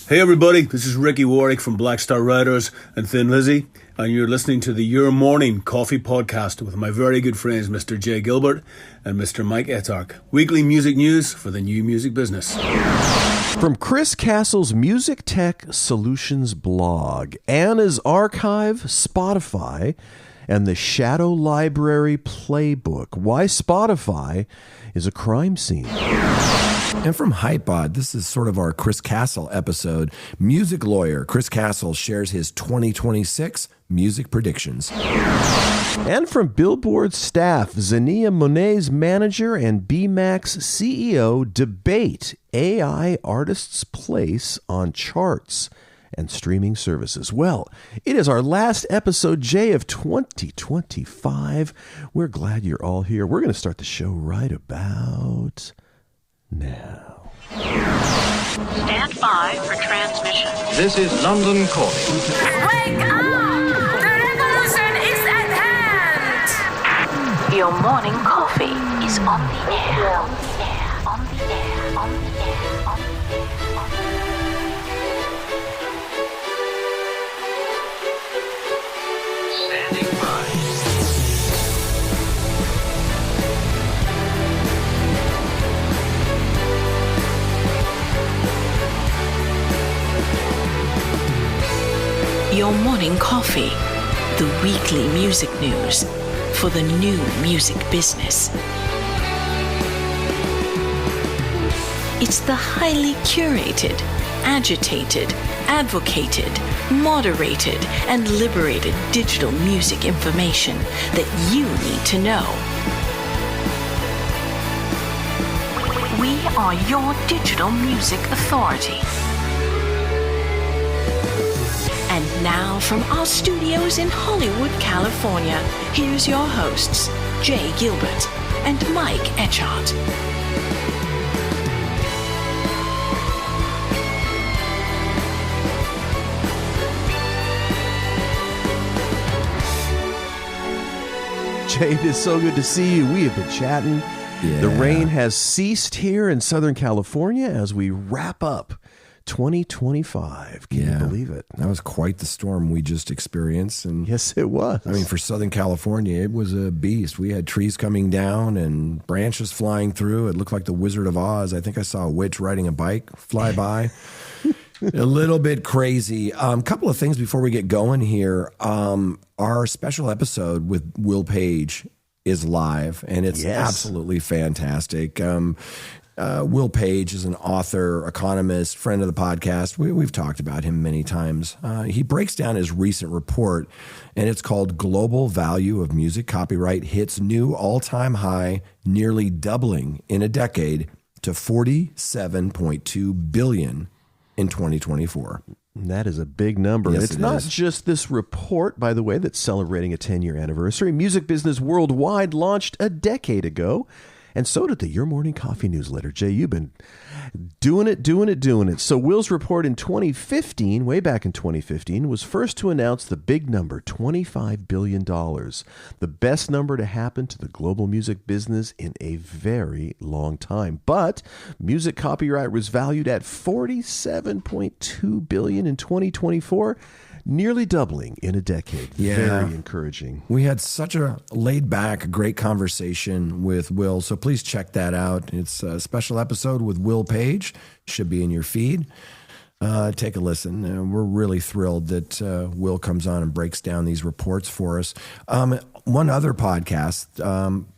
Hey everybody, this is Ricky Warwick from Black Star Riders and Thin Lizzy, and you're listening to the Your Morning Coffee Podcast with my very good friends Mr. J. Gilbert and Mr. Mike Etchart. Weekly music news for the new music business. From Chris Castle's Music Tech Solutions blog, Anna's Archive, Spotify, and the Shadow-Library Playbook, why Spotify is a crime scene. And from Hypebot, this is sort of our Chris Castle episode. Music lawyer Chris Castle shares his 2026 music predictions. And from Billboard Staff, Xania, Monet's manager and BMAC's CEO debate AI artists' place on charts and streaming services. Well, it is our last episode, Jay, of 2025. We're glad you're all here. We're going to start the show right about now. Stand by for transmission. This is London calling. Wake up! The revolution is at hand! Your morning coffee is on the air. On the air. On the air. On the air. On the air. Standing by. Your morning coffee, the weekly music news for the new music business. It's the highly curated, agitated, advocated, moderated, and liberated digital music information that you need to know. We are your digital music authority. And now from our studios in Hollywood, California, here's your hosts, Jay Gilbert and Mike Etchart. Jay, it is so good to see you. We have been chatting. Yeah. The rain has ceased here in Southern California as we wrap up 2025. Can you believe it? That was quite the storm we just experienced. And Yes, it was. I mean, for Southern California, it was a beast. We had trees coming down and branches flying through. It looked like the Wizard of Oz. I think I saw a witch riding a bike fly by. A little bit crazy. Couple of things before we get going here. Our special episode with Will Page is live, and it's absolutely fantastic. Will Page is an author, economist, friend of the podcast. We've talked about him many times. He breaks down his recent report, and it's called Global Value of Music Copyright Hits New All-Time High, nearly doubling in a decade to $47.2 billion in 2024. That is a big number. Yes, It's it not is. just this report, by the way, that's celebrating a 10-year anniversary. Music business worldwide launched a decade ago. And so did the Your Morning Coffee newsletter. Jay, you've been doing it. So Will's report in 2015, way back in 2015, was first to announce the big number, $25 billion. The best number to happen to the global music business in a very long time. But music copyright was valued at $47.2 billion in 2024. Nearly doubling in a decade. Yeah. Very encouraging. We had such a laid-back, great conversation with Will, so please check that out. It's a special episode with Will Page. Should be in your feed. Take a listen. We're really thrilled that Will comes on and breaks down these reports for us. One other podcast,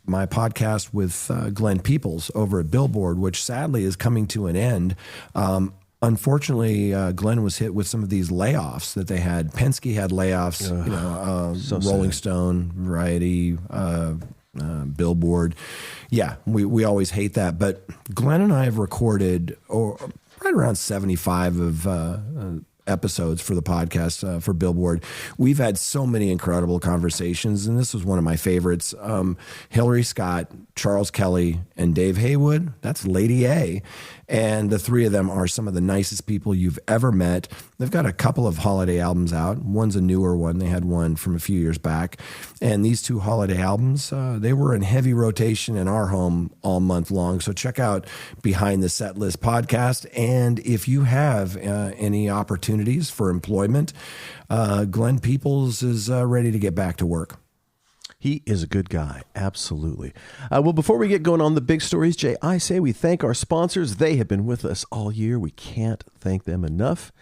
my podcast with Glenn Peoples over at Billboard, which sadly is coming to an end. Unfortunately, Glenn was hit with some of these layoffs that they had. Penske had layoffs, so Rolling sad. Stone, Variety, Billboard. Yeah, we always hate that. But Glenn and I have recorded right around 75 episodes for the podcast for Billboard. We've had so many incredible conversations, and this was one of my favorites. Hillary Scott, Charles Kelly, and Dave Haywood. That's Lady A. And the three of them are some of the nicest people you've ever met. They've got a couple of holiday albums out. One's a newer one. They had one from a few years back. And these two holiday albums, they were in heavy rotation in our home all month long. So check out Behind the Set List podcast. And if you have any opportunities for employment, Glenn Peoples is ready to get back to work. He is a good guy. Absolutely. Well, before we get going on the big stories, Jay, I say we thank our sponsors. They have been with us all year. We can't thank them enough.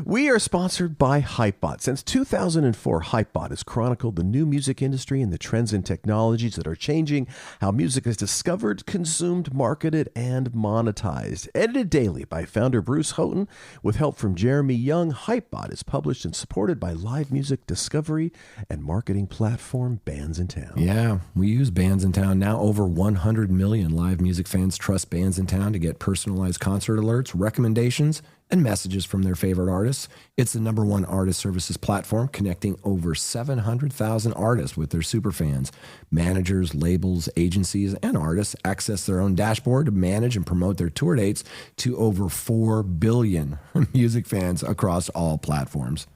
We are sponsored by Hypebot. Since 2004, Hypebot has chronicled the new music industry and the trends and technologies that are changing how music is discovered, consumed, marketed, and monetized. Edited daily by founder Bruce Houghton, with help from Jeremy Young, Hypebot is published and supported by live music discovery and marketing platform Bands in Town. Yeah, we use Bands in Town. Now over 100 million live music fans trust Bands in Town to get personalized concert alerts, recommendations, and messages from their favorite artists. It's the #1 artist services platform, connecting over 700,000 artists with their superfans. Managers, labels, agencies, and artists access their own dashboard to manage and promote their tour dates to over 4 billion music fans across all platforms.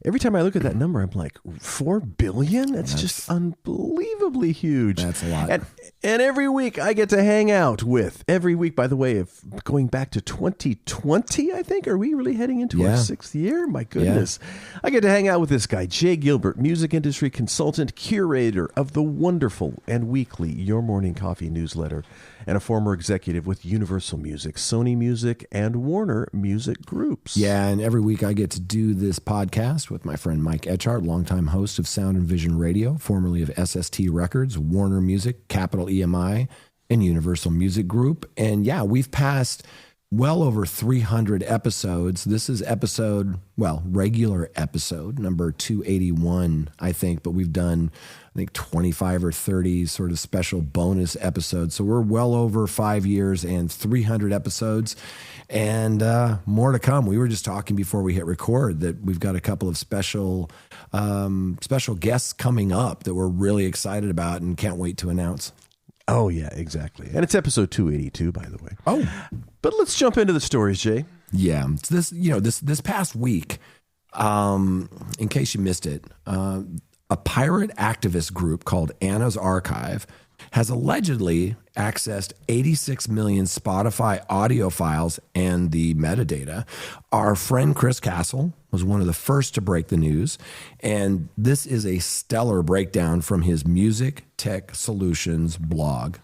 Every time I look at that number, I'm like, 4 billion? That's just unbelievably huge. That's a lot. And every week I get to hang out with, every week, by the way, of going back to 2020, I think. Are we really heading into our 6th year? My goodness. Yeah. I get to hang out with this guy, Jay Gilbert, music industry consultant, curator of the wonderful and weekly Your Morning Coffee newsletter, and a former executive with Universal Music, Sony Music, and Warner Music Groups. Yeah, and every week I get to do this podcast with my friend Mike Etchart, longtime host of Sound and Vision Radio, formerly of SST Records, Warner Music, Capital EMI, and Universal Music Group. And yeah, we've passed well over 300 episodes. This is regular episode number 281, I think, but we've done, I think, 25 or 30 sort of special bonus episodes. So we're well over 5 years and 300 episodes, and more to come. We were just talking before we hit record that we've got a couple of special guests coming up that we're really excited about and can't wait to announce. Oh, yeah, exactly. And it's episode 282, by the way. Oh. But let's jump into the stories, Jay. Yeah. This past week, in case you missed it, a pirate activist group called Anna's Archive has allegedly accessed 86 million Spotify audio files and the metadata. Our friend Chris Castle was one of the first to break the news, and this is a stellar breakdown from his Music Tech Solutions blog.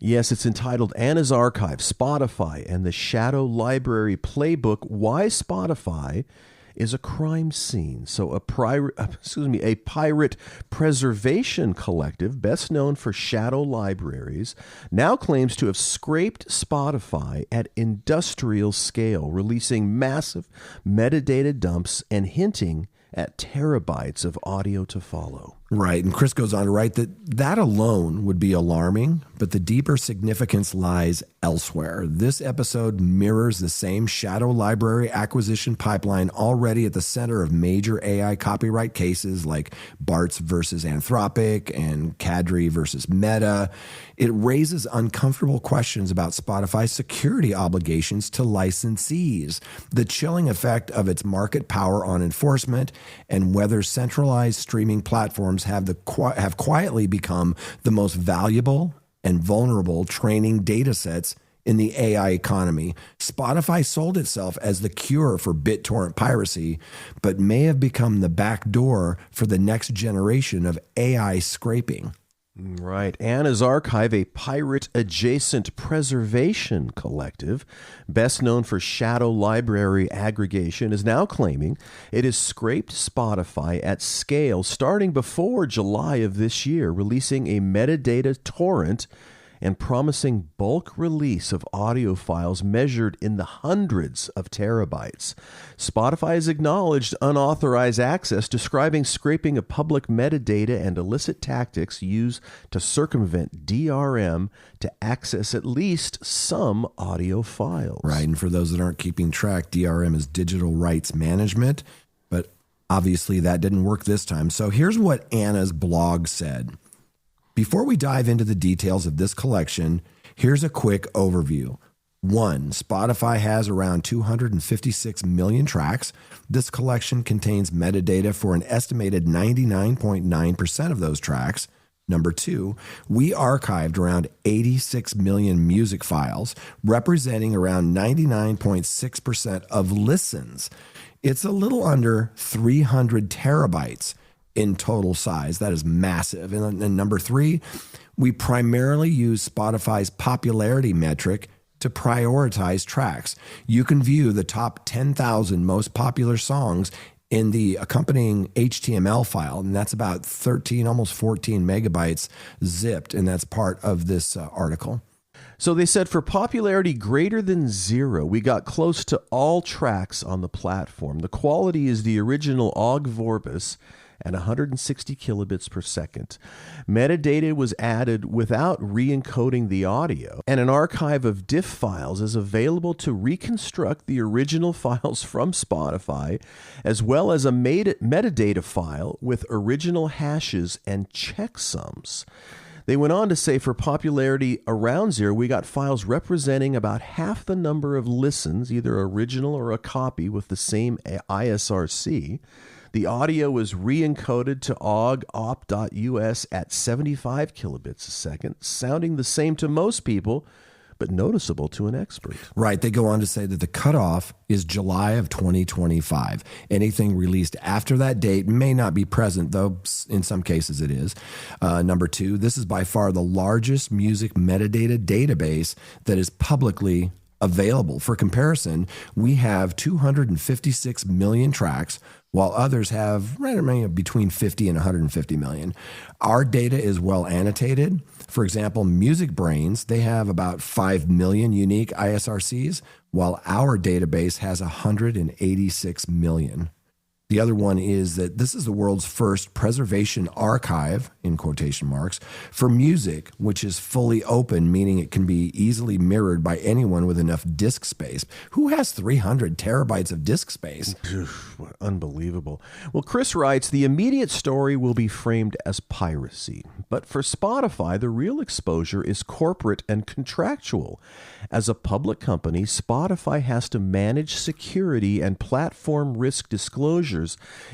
Yes, it's entitled Anna's Archive, Spotify, and the Shadow-Library Playbook, Why Spotify is a Crime Scene. So a pirate preservation collective, best known for shadow libraries, now claims to have scraped Spotify at industrial scale, releasing massive metadata dumps and hinting at terabytes of audio to follow. Right. And Chris goes on to write that alone would be alarming, but the deeper significance lies elsewhere. This episode mirrors the same shadow library acquisition pipeline already at the center of major AI copyright cases like Bart's versus Anthropic and Kadri versus Meta. It raises uncomfortable questions about Spotify's security obligations to licensees, the chilling effect of its market power on enforcement, and whether centralized streaming platforms have quietly become the most valuable and vulnerable training data sets in the AI economy. Spotify sold itself as the cure for BitTorrent piracy, but may have become the back door for the next generation of AI scraping. Right. Anna's Archive, a pirate-adjacent preservation collective, best known for shadow library aggregation, is now claiming it has scraped Spotify at scale starting before July of this year, releasing a metadata torrent and promising bulk release of audio files measured in the hundreds of terabytes. Spotify has acknowledged unauthorized access, describing scraping of public metadata and illicit tactics used to circumvent DRM to access at least some audio files. Right, and for those that aren't keeping track, DRM is digital rights management, but obviously that didn't work this time. So here's what Anna's blog said. Before we dive into the details of this collection, here's a quick overview. 1. Spotify has around 256 million tracks. This collection contains metadata for an estimated 99.9% of those tracks. Number 2, we archived around 86 million music files, representing around 99.6% of listens. It's a little under 300 terabytes in total size. That is massive. And number 3, we primarily use Spotify's popularity metric to prioritize tracks. You can view the top 10,000 most popular songs in the accompanying HTML file, and that's about 13, almost 14 megabytes zipped, and that's part of this article. So they said for popularity greater than 0, we got close to all tracks on the platform. The quality is the original Ogg Vorbis at 160 kilobits per second. Metadata was added without re-encoding the audio, and an archive of diff files is available to reconstruct the original files from Spotify, as well as a metadata file with original hashes and checksums. They went on to say for popularity around 0, we got files representing about half the number of listens, either original or a copy with the same ISRC. The audio was re-encoded to Ogg op.us at 75 kilobits a second, sounding the same to most people, but noticeable to an expert. Right. They go on to say that the cutoff is July of 2025. Anything released after that date may not be present, though in some cases it is. Number 2, this is by far the largest music metadata database that is publicly available. For comparison, we have 256 million tracks, while others have between 50 and 150 million. Our data is well annotated. For example, Music Brains, they have about 5 million unique ISRCs, while our database has 186 million. The other one is that this is the world's first preservation archive, in quotation marks, for music, which is fully open, meaning it can be easily mirrored by anyone with enough disk space. Who has 300 terabytes of disk space? Unbelievable. Well, Chris writes, the immediate story will be framed as piracy. But for Spotify, the real exposure is corporate and contractual. As a public company, Spotify has to manage security and platform risk disclosures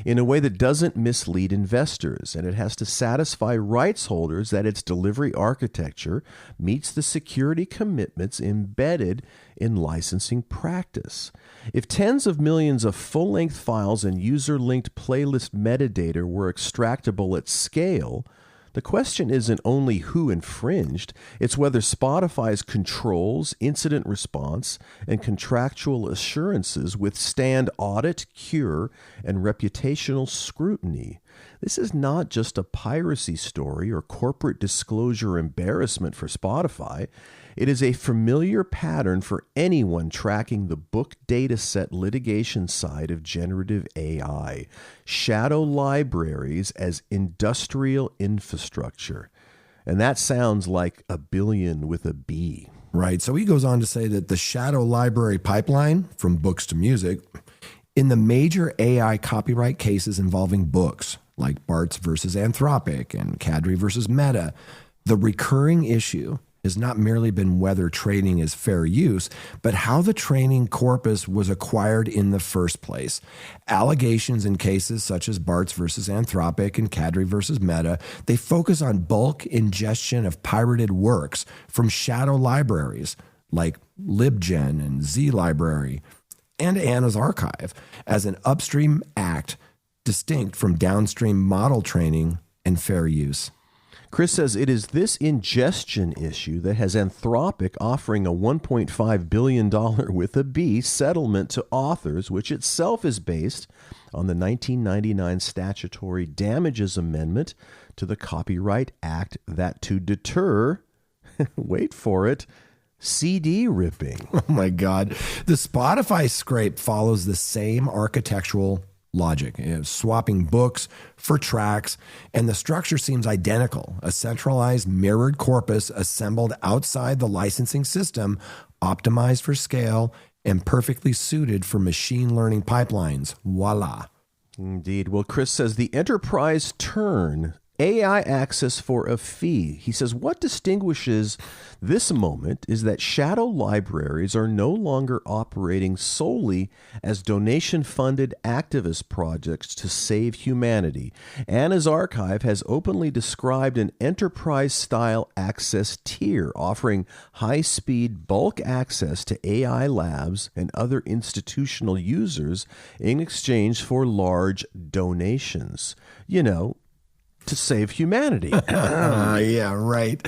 in a way that doesn't mislead investors, and it has to satisfy rights holders that its delivery architecture meets the security commitments embedded in licensing practice. If tens of millions of full-length files and user-linked playlist metadata were extractable at scale, the question isn't only who infringed, it's whether Spotify's controls, incident response, and contractual assurances withstand audit, cure, and reputational scrutiny. This is not just a piracy story or corporate disclosure embarrassment for Spotify. It is a familiar pattern for anyone tracking the book dataset litigation side of generative AI. Shadow libraries as industrial infrastructure. And that sounds like a billion with a B. Right. So he goes on to say that the Shadow Library pipeline, from books to music, in the major AI copyright cases involving books, like Bart's versus Anthropic and Cadre versus Meta, the recurring issue has not merely been whether training is fair use, but how the training corpus was acquired in the first place. Allegations in cases such as Bart's versus Anthropic and Cadre versus Meta, they focus on bulk ingestion of pirated works from shadow libraries like LibGen and Z-Library and Anna's archive as an upstream act distinct from downstream model training and fair use. Chris says it is this ingestion issue that has Anthropic offering a $1.5 billion with a B settlement to authors, which itself is based on the 1999 statutory damages amendment to the Copyright Act that to deter wait for it, CD ripping. Oh my God. The Spotify scrape follows the same architectural logic, swapping books for tracks, and the structure seems identical. A centralized mirrored corpus assembled outside the licensing system, optimized for scale and perfectly suited for machine learning pipelines. Voila. Indeed. Well, Chris says the enterprise turn AI access for a fee. He says what distinguishes this moment is that shadow libraries are no longer operating solely as donation-funded activist projects to save humanity. Anna's archive has openly described an enterprise-style access tier offering high-speed bulk access to AI labs and other institutional users in exchange for large donations. You know, to save humanity. Yeah, right.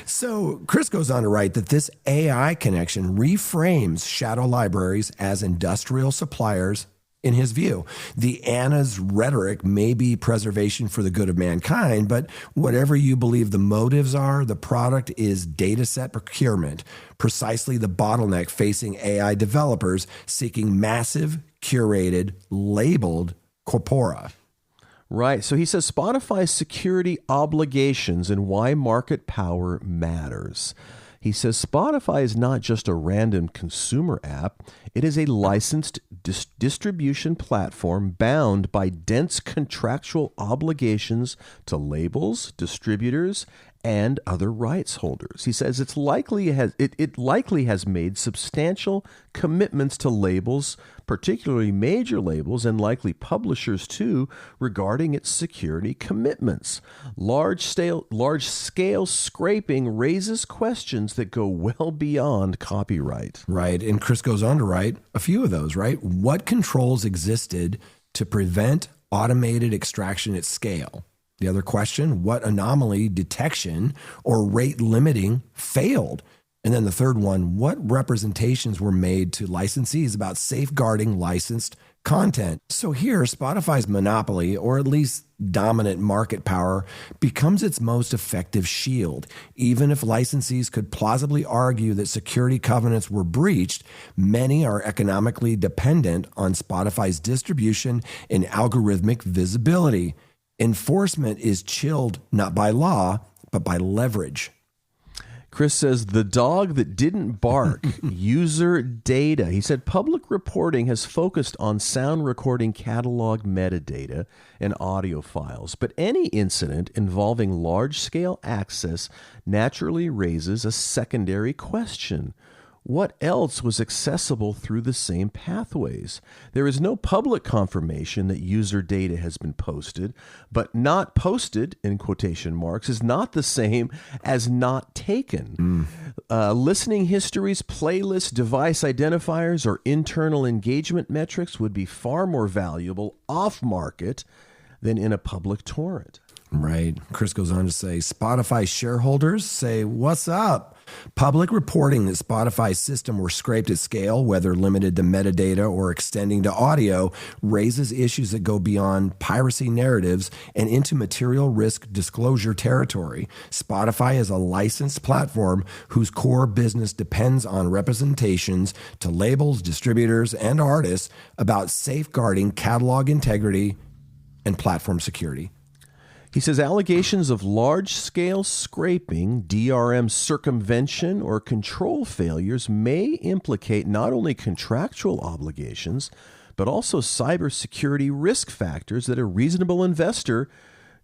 So Chris goes on to write that this AI connection reframes shadow libraries as industrial suppliers in his view. The Anna's rhetoric may be preservation for the good of mankind, but whatever you believe the motives are, the product is data set procurement, precisely the bottleneck facing AI developers seeking massive, curated, labeled corpora. Right. So he says Spotify's security obligations and why market power matters. He says Spotify is not just a random consumer app. It is a licensed distribution platform bound by dense contractual obligations to labels, distributors, and other rights holders. He says it likely has made substantial commitments to labels, particularly major labels and likely publishers too, regarding its security commitments. Large-scale scraping raises questions that go well beyond copyright. Right, and Chris goes on to write a few of those, right? What controls existed to prevent automated extraction at scale? The other question, what anomaly detection or rate limiting failed? And then the third one, what representations were made to licensees about safeguarding licensed content? So here, Spotify's monopoly, or at least dominant market power, becomes its most effective shield. Even if licensees could plausibly argue that security covenants were breached, many are economically dependent on Spotify's distribution and algorithmic visibility. Enforcement is chilled not by law, but by leverage. Chris says the dog that didn't bark, user data. He said public reporting has focused on sound recording catalog metadata and audio files, but any incident involving large-scale access naturally raises a secondary question. What else was accessible through the same pathways? There is no public confirmation that user data has been posted, but not posted, in quotation marks, is not the same as not taken. Listening histories, playlists, device identifiers, or internal engagement metrics would be far more valuable off-market than in a public torrent. Right. Chris goes on to say, Spotify shareholders say, what's up? Public reporting that Spotify's system were scraped at scale, whether limited to metadata or extending to audio, raises issues that go beyond piracy narratives and into material risk disclosure territory. Spotify is a licensed platform whose core business depends on representations to labels, distributors, and artists about safeguarding catalog integrity and platform security. He says allegations of large-scale scraping, DRM circumvention, or control failures may implicate not only contractual obligations, but also cybersecurity risk factors that a reasonable investor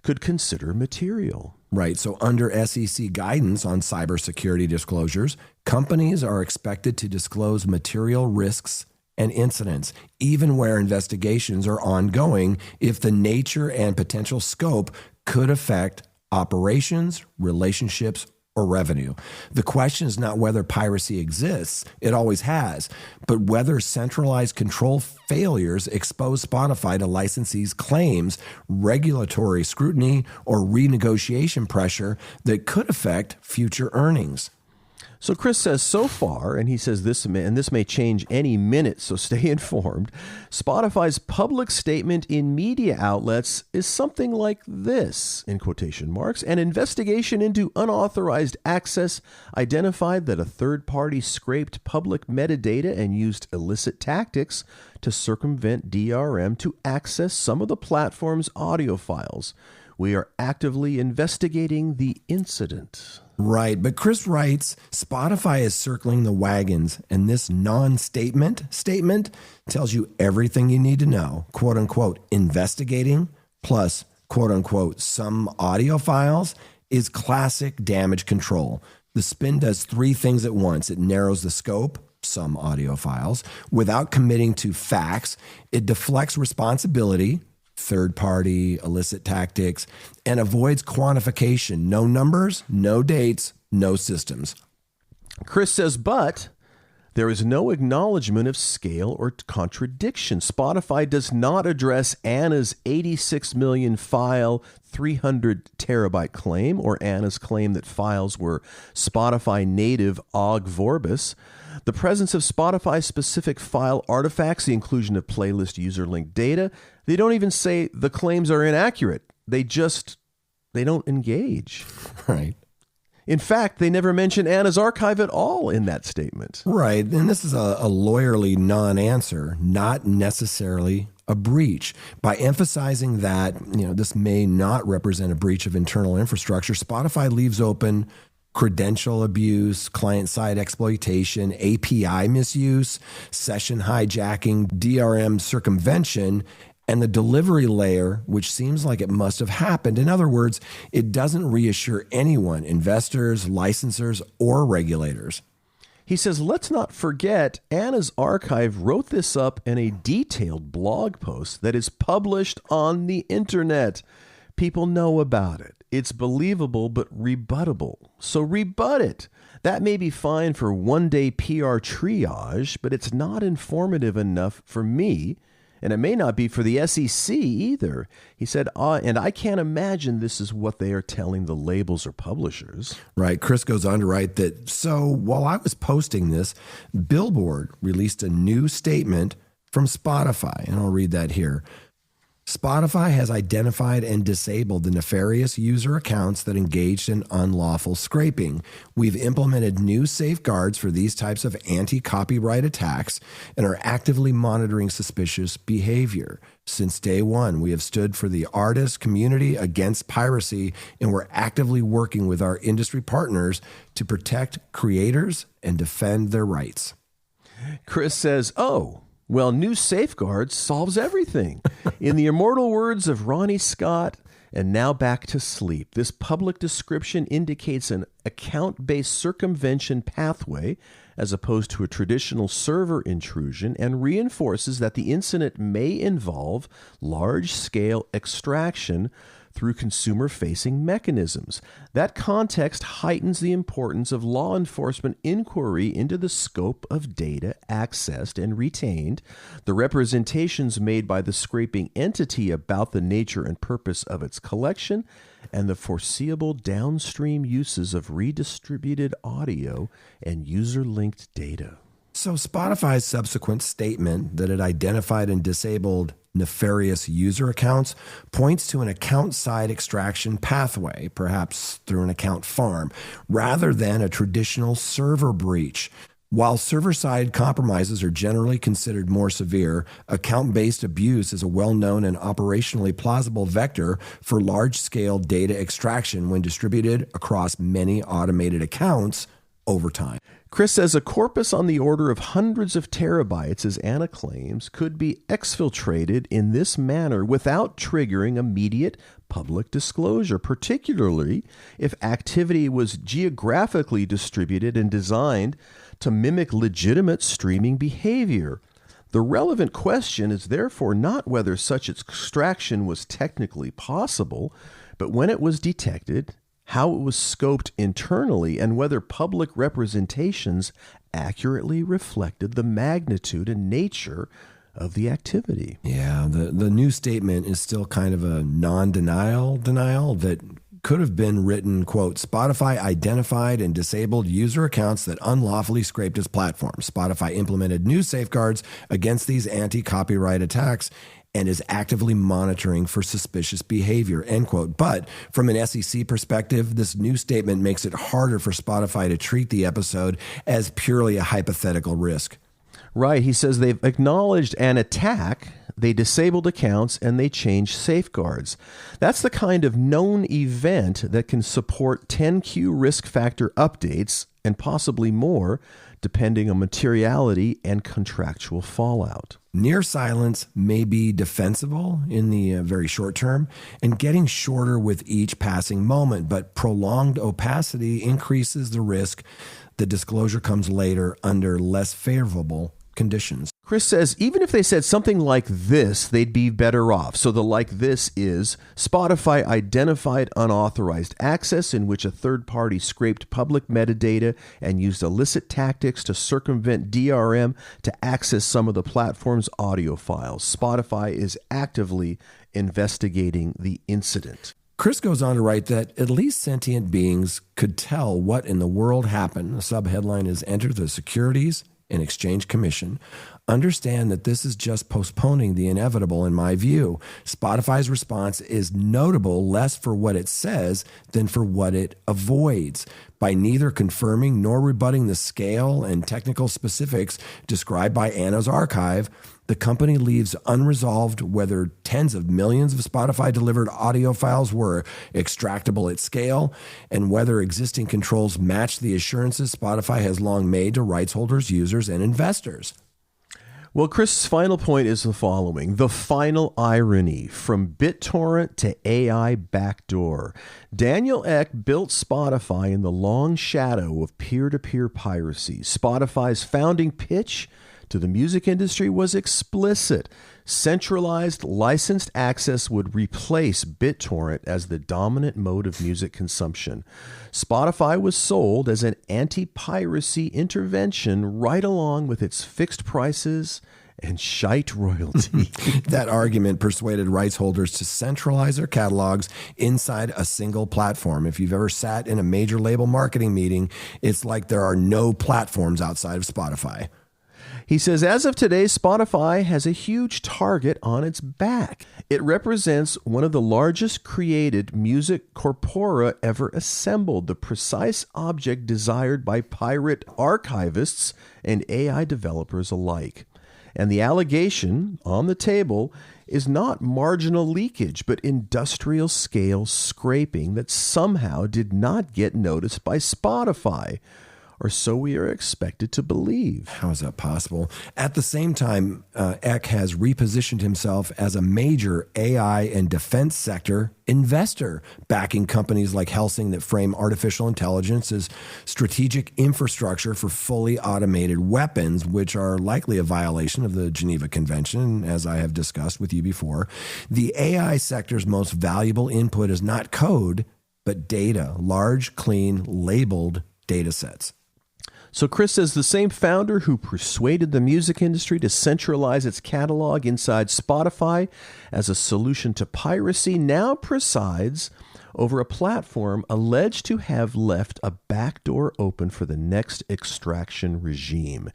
could consider material. Right. So under SEC guidance on cybersecurity disclosures, companies are expected to disclose material risks and incidents, even where investigations are ongoing, if the nature and potential scope could affect operations, relationships, or revenue. The question is not whether piracy exists, it always has, but whether centralized control failures expose Spotify to licensees' claims, regulatory scrutiny, or renegotiation pressure that could affect future earnings. So Chris says, so far, and he says this may change any minute, so stay informed, Spotify's public statement in media outlets is something like this, in quotation marks: an investigation into unauthorized access identified that a third party scraped public metadata and used illicit tactics to circumvent DRM to access some of the platform's audio files. We are actively investigating the incident. Right, but Chris writes, Spotify is circling the wagons, and this non-statement statement tells you everything you need to know. Quote unquote, investigating plus quote unquote some audio files is classic damage control. The spin does three things at once. It narrows the scope, some audio files, without committing to facts. It deflects responsibility, third party, illicit tactics, and avoids quantification. No numbers, no dates, no systems. Chris says, but there is no acknowledgement of scale or contradiction. Spotify does not address Anna's 86 million file, 300 terabyte claim, or Anna's claim that files were Spotify native Ogg Vorbis. The presence of Spotify-specific file artifacts, the inclusion of playlist user-linked data. They don't even say the claims are inaccurate. They don't engage. Right. In fact, they never mention Anna's archive at all in that statement. Right. And this is a lawyerly non-answer, not necessarily a breach. By emphasizing that, this may not represent a breach of internal infrastructure, Spotify leaves open credential abuse, client-side exploitation, API misuse, session hijacking, DRM circumvention, and the delivery layer, which seems like it must have happened. In other words, it doesn't reassure anyone, investors, licensors, or regulators. He says, let's not forget, Anna's archive wrote this up in a detailed blog post that is published on the internet. People know about it. It's believable but rebuttable. So rebut it. That may be fine for one-day PR triage, but it's not informative enough for me, and it may not be for the SEC either. He said, and I can't imagine this is what they are telling the labels or publishers. Right. Chris goes on to write that, so while I was posting this, Billboard released a new statement from Spotify, and I'll read that here. Spotify has identified and disabled the nefarious user accounts that engaged in unlawful scraping. We've implemented new safeguards for these types of anti-copyright attacks and are actively monitoring suspicious behavior. Since day one, we have stood for the artist community against piracy, and we're actively working with our industry partners to protect creators and defend their rights. Chris says, well, new safeguards solves everything. In the immortal words of Ronnie Scott, and now back to sleep, this public description indicates an account-based circumvention pathway as opposed to a traditional server intrusion and reinforces that the incident may involve large-scale extraction through consumer-facing mechanisms. That context heightens the importance of law enforcement inquiry into the scope of data accessed and retained, the representations made by the scraping entity about the nature and purpose of its collection, and the foreseeable downstream uses of redistributed audio and user-linked data. So Spotify's subsequent statement that it identified and disabled nefarious user accounts points to an account-side extraction pathway, perhaps through an account farm, rather than a traditional server breach. While server-side compromises are generally considered more severe, account-based abuse is a well-known and operationally plausible vector for large-scale data extraction when distributed across many automated accounts over time. Chris says a corpus on the order of hundreds of terabytes, as Anna claims, could be exfiltrated in this manner without triggering immediate public disclosure, particularly if activity was geographically distributed and designed to mimic legitimate streaming behavior. The relevant question is therefore not whether such extraction was technically possible, but when it was detected, how it was scoped internally, and whether public representations accurately reflected the magnitude and nature of the activity. Yeah, the new statement is still kind of a non-denial denial that could have been written, quote, Spotify identified and disabled user accounts that unlawfully scraped its platform. Spotify implemented new safeguards against these anti-copyright attacks and is actively monitoring for suspicious behavior, end quote. But from an SEC perspective, this new statement makes it harder for Spotify to treat the episode as purely a hypothetical risk. Right. He says they've acknowledged an attack, they disabled accounts, and they changed safeguards. That's the kind of known event that can support 10Q risk factor updates and possibly more, depending on materiality and contractual fallout. Near silence may be defensible in the very short term and getting shorter with each passing moment, but prolonged opacity increases the risk the disclosure comes later under less favorable conditions. Chris says even if they said something like this, they'd be better off. So the like this is Spotify identified unauthorized access in which a third party scraped public metadata and used illicit tactics to circumvent DRM to access some of the platform's audio files. Spotify is actively investigating the incident. Chris goes on to write that at least sentient beings could tell what in the world happened. The subheadline is Enter the Securities and Exchange Commission. Understand that this is just postponing the inevitable in my view. Spotify's response is notable less for what it says than for what it avoids. By neither confirming nor rebutting the scale and technical specifics described by Anna's archive, the company leaves unresolved whether tens of millions of Spotify-delivered audio files were extractable at scale and whether existing controls match the assurances Spotify has long made to rights holders, users, and investors. Well, Chris's final point is the following. The final irony from BitTorrent to AI backdoor. Daniel Ek built Spotify in the long shadow of peer-to-peer piracy. Spotify's founding pitch to the music industry was explicit. Centralized licensed access would replace BitTorrent as the dominant mode of music consumption. Spotify was sold as an anti-piracy intervention right along with its fixed prices and shite royalty. That argument persuaded rights holders to centralize their catalogs inside a single platform. If you've ever sat in a major label marketing meeting, it's like there are no platforms outside of Spotify. He says, as of today, Spotify has a huge target on its back. It represents one of the largest created music corpora ever assembled, the precise object desired by pirate archivists and AI developers alike. And the allegation on the table is not marginal leakage, but industrial scale scraping that somehow did not get noticed by Spotify. Or so we are expected to believe. How is that possible? At the same time, Eck has repositioned himself as a major AI and defense sector investor, backing companies like Helsing that frame artificial intelligence as strategic infrastructure for fully automated weapons, which are likely a violation of the Geneva Convention, as I have discussed with you before. The AI sector's most valuable input is not code, but data, large, clean, labeled data sets. So Chris says the same founder who persuaded the music industry to centralize its catalog inside Spotify as a solution to piracy now presides over a platform alleged to have left a backdoor open for the next extraction regime.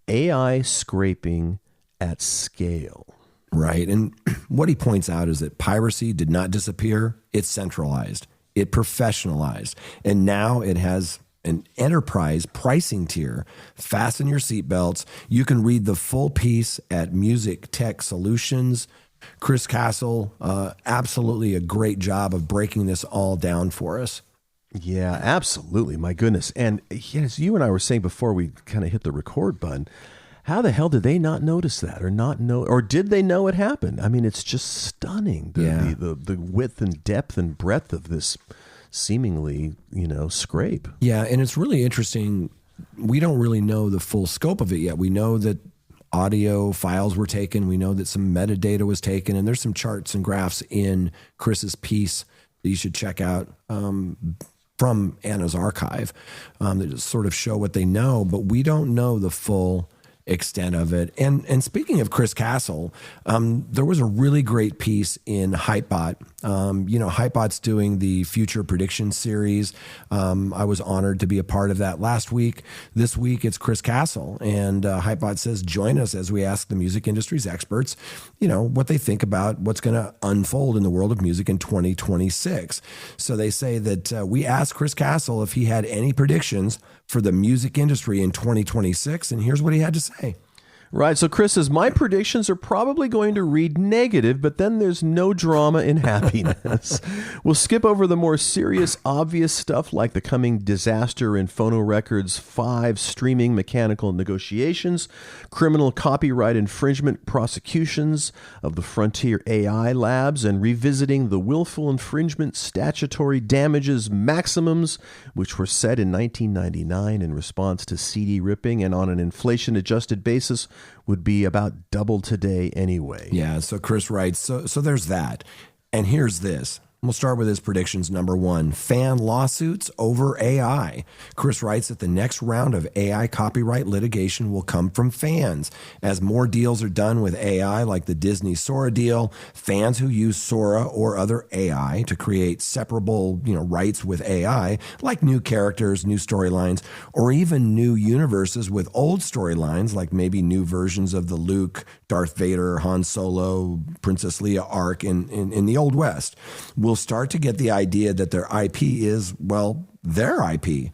AI scraping at scale. Right. And what he points out is that piracy did not disappear. It centralized. It professionalized. And now it has an enterprise pricing tier. Fasten your seatbelts. You can read the full piece at Music Tech Solutions. Chris Castle, absolutely a great job of breaking this all down for us. Yeah, absolutely. My goodness. And as you and I were saying before we kind of hit the record button, how the hell did they not notice that or did they know it happened? I mean, it's just stunning. The width and depth and breadth of this seemingly, scrape. Yeah, and it's really interesting. We don't really know the full scope of it yet. We know that audio files were taken. We know that some metadata was taken, and there's some charts and graphs in Chris's piece that you should check out from Anna's archive that just sort of show what they know, but we don't know the full extent of it. And speaking of Chris Castle, there was a really great piece in Hypebot. Hypebot's doing the Future Prediction series. I was honored to be a part of that last week. This week, it's Chris Castle. And Hypebot says, join us as we ask the music industry's experts, what they think about what's going to unfold in the world of music in 2026. So they say that we asked Chris Castle if he had any predictions for the music industry in 2026, and here's what he had to say. Right. So Chris says, my predictions are probably going to read negative, but then there's no drama in happiness. We'll skip over the more serious, obvious stuff like the coming disaster in Phonorecords 5 streaming mechanical negotiations, criminal copyright infringement prosecutions of the Frontier AI labs, and revisiting the willful infringement statutory damages maximums, which were set in 1999 in response to CD ripping and on an inflation-adjusted basis would be about double today anyway. Yeah, so Chris writes, so there's that. And here's this. We'll start with his predictions. Number 1, fan lawsuits over AI. Chris writes that the next round of AI copyright litigation will come from fans. As more deals are done with AI, like the Disney Sora deal, fans who use Sora or other AI to create separable, rights with AI, like new characters, new storylines, or even new universes with old storylines, like maybe new versions of the Luke, Darth Vader, Han Solo, Princess Leia arc in the Old West. Will start to get the idea that their IP is, their IP.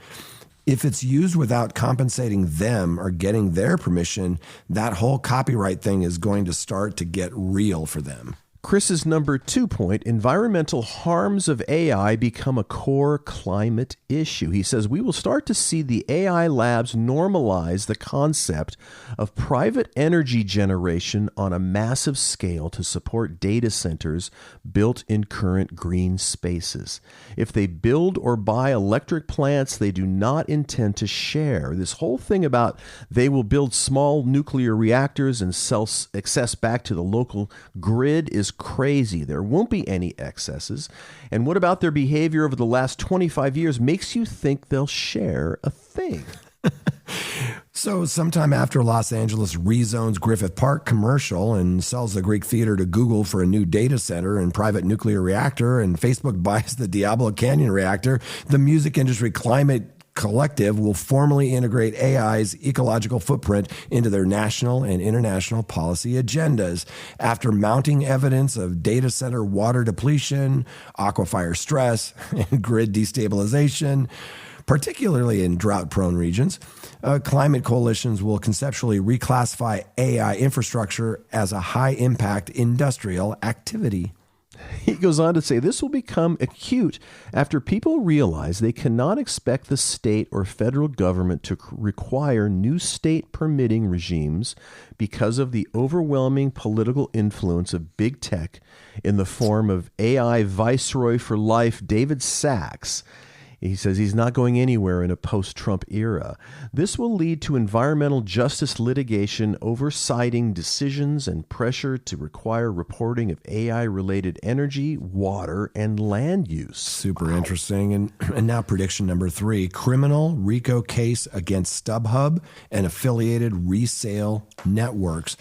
If it's used without compensating them or getting their permission, that whole copyright thing is going to start to get real for them. Chris's number 2 point, environmental harms of AI become a core climate issue. He says we will start to see the AI labs normalize the concept of private energy generation on a massive scale to support data centers built in current green spaces. If they build or buy electric plants they do not intend to share, this whole thing about they will build small nuclear reactors and sell excess back to the local grid is crazy. There won't be any excesses. And what about their behavior over the last 25 years makes you think they'll share a thing? So sometime after Los Angeles rezones Griffith Park commercial and sells the Greek Theater to Google for a new data center and private nuclear reactor, and Facebook buys the Diablo Canyon reactor, the music industry climate collective will formally integrate AI's ecological footprint into their national and international policy agendas. After mounting evidence of data center water depletion, aquifer stress, and grid destabilization, particularly in drought-prone regions, climate coalitions will conceptually reclassify AI infrastructure as a high-impact industrial activity. He goes on to say this will become acute after people realize they cannot expect the state or federal government to require new state permitting regimes because of the overwhelming political influence of big tech in the form of AI Viceroy for Life David Sachs. He says he's not going anywhere in a post-Trump era. This will lead to environmental justice litigation oversighting decisions and pressure to require reporting of AI-related energy, water, and land use. Super interesting. And now prediction number 3, criminal RICO case against StubHub and affiliated resale networks.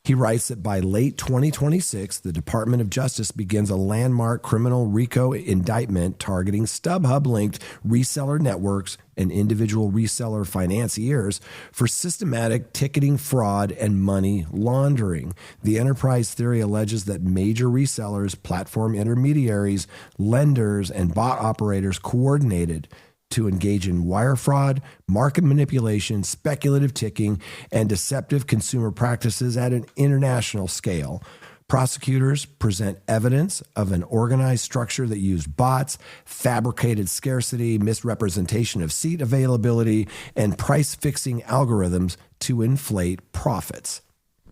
He writes that by late 2026, the Department of Justice begins a landmark criminal RICO indictment targeting StubHub-linked reseller networks and individual reseller financiers for systematic ticketing fraud and money laundering. The enterprise theory alleges that major resellers, platform intermediaries, lenders, and bot operators coordinated to engage in wire fraud, market manipulation, speculative ticking, and deceptive consumer practices at an international scale. Prosecutors present evidence of an organized structure that used bots, fabricated scarcity, misrepresentation of seat availability, and price-fixing algorithms to inflate profits.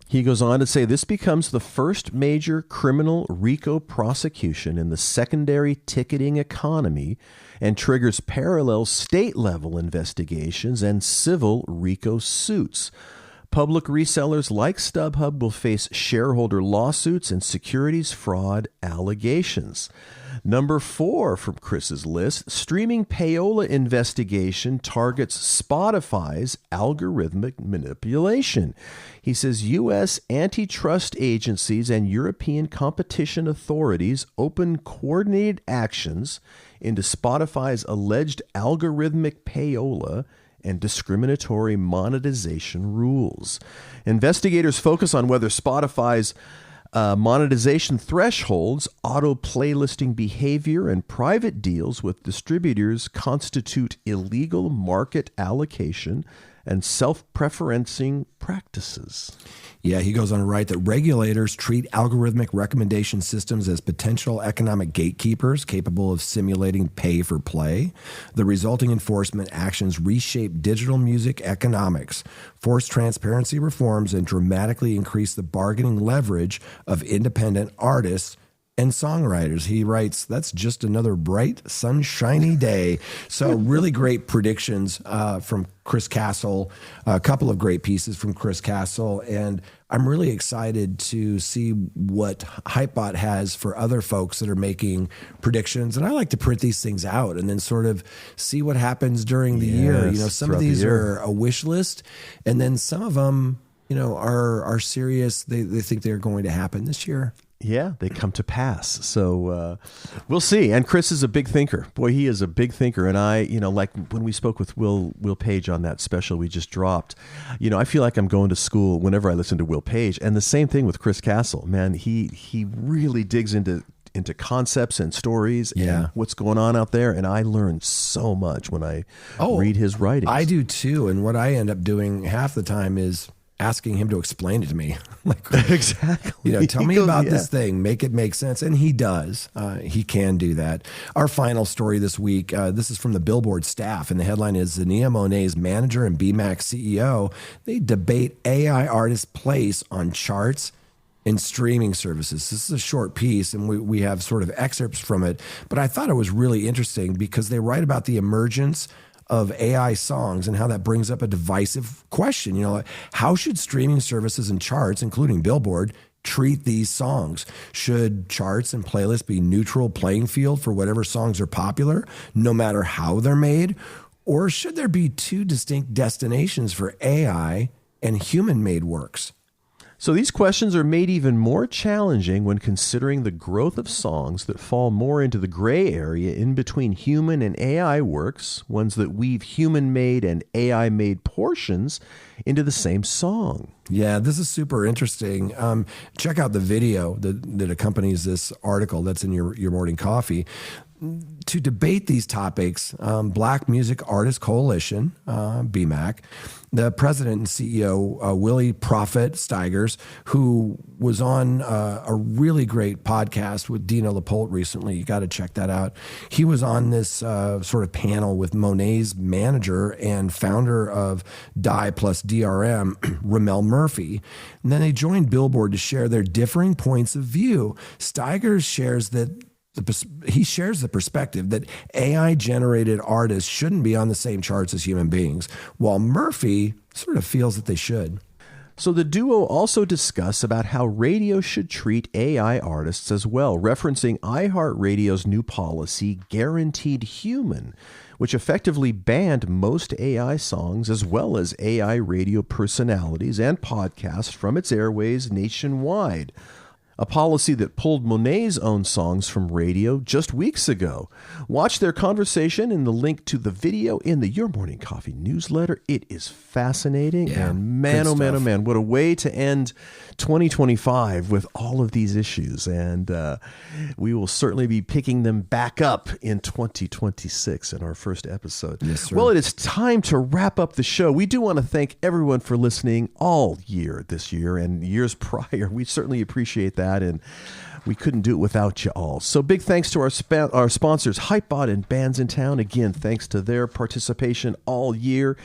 He goes on to say this becomes the first major criminal RICO prosecution in the secondary ticketing economy and triggers parallel state-level investigations and civil RICO suits. Public resellers like StubHub will face shareholder lawsuits and securities fraud allegations. Number 4 from Chris's list, streaming payola investigation targets Spotify's algorithmic manipulation. He says U.S. antitrust agencies and European competition authorities open coordinated actions into Spotify's alleged algorithmic payola and discriminatory monetization rules. Investigators focus on whether Spotify's monetization thresholds, auto playlisting behavior, and private deals with distributors constitute illegal market allocation and self-preferencing practices. Yeah, he goes on to write that regulators treat algorithmic recommendation systems as potential economic gatekeepers capable of simulating pay for play. The resulting enforcement actions reshape digital music economics, force transparency reforms, and dramatically increase the bargaining leverage of independent artists and songwriters. He writes, that's just another bright, sunshiny day. So really great predictions from Chris Castle, a couple of great pieces from Chris Castle, and I'm really excited to see what Hypebot has for other folks that are making predictions. And I like to print these things out and then sort of see what happens during the year. You know, some of these are a wish list, and then some of them, you know, are serious. They think they're going to happen this year. Yeah, they come to pass. So we'll see. And Chris is a big thinker. Boy, he is a big thinker. And I, you know, like when we spoke with Will Page on that special we just dropped, you know, I feel like I'm going to school whenever I listen to Will Page. And the same thing with Chris Castle. Man, he really digs into concepts and stories and what's going on out there. And I learn so much when I read his writings. I do too. And what I end up doing half the time is asking him to explain it to me. Like, exactly. You know, tell me about this thing, make it make sense. And he does. He can do that. Our final story this week, this is from the Billboard Staff, and the headline is Xania, Monet's manager and BMAC CEO, they debate AI artists' place on charts and streaming services. This is a short piece, and we have sort of excerpts from it, but I thought it was really interesting because they write about the emergence of AI songs and how that brings up a divisive question. You know, how should streaming services and charts, including Billboard, treat these songs? Should charts and playlists be neutral playing field for whatever songs are popular, no matter how they're made? Or should there be two distinct destinations for AI and human-made works? So these questions are made even more challenging when considering the growth of songs that fall more into the gray area in between human and AI works, ones that weave human-made and AI-made portions into the same song. Yeah, this is super interesting. Check out the video that accompanies this article that's in your morning coffee. To debate these topics, Black Music Artists Coalition, BMAC, the president and CEO, Willie Prophet Steigers, who was on a really great podcast with Dina LaPolte recently. You got to check that out. He was on this sort of panel with Monet's manager and founder of Die plus DRM, Ramel Murphy. And then they joined Billboard to share their differing points of view. Steigers shares the perspective that AI-generated artists shouldn't be on the same charts as human beings, while Murphy sort of feels that they should. So the duo also discuss about how radio should treat AI artists as well, referencing iHeartRadio's new policy, Guaranteed Human, which effectively banned most AI songs as well as AI radio personalities and podcasts from its airways nationwide. A policy that pulled Monet's own songs from radio just weeks ago. Watch their conversation in the link to the video in the Your Morning Coffee newsletter. It is fascinating. Yeah, and man, oh man, what a way to end 2025 with all of these issues. And we will certainly be picking them back up in 2026 in our first episode. Yes, sir. Well, it is time to wrap up the show. We do want to thank everyone for listening all year this year and years prior. We certainly appreciate that. And we couldn't do it without you all. So big thanks to our sponsors, Hypebot and Bands in Town. Again, thanks to their participation all year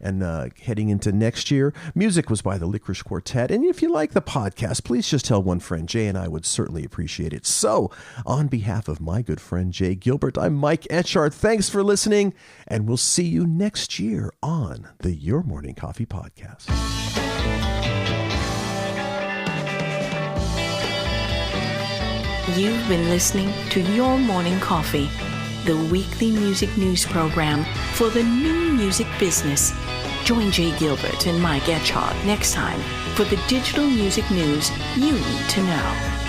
and heading into next year. Music was by the Licorice Quartet. And if you like the podcast, please just tell one friend. Jay and I would certainly appreciate it. So on behalf of my good friend Jay Gilbert, I'm Mike Etchart. Thanks for listening, and we'll see you next year on the Your Morning Coffee Podcast. You've been listening to Your Morning Coffee, the weekly music news program for the new music business. Join Jay Gilbert and Mike Etchart next time for the digital music news you need to know.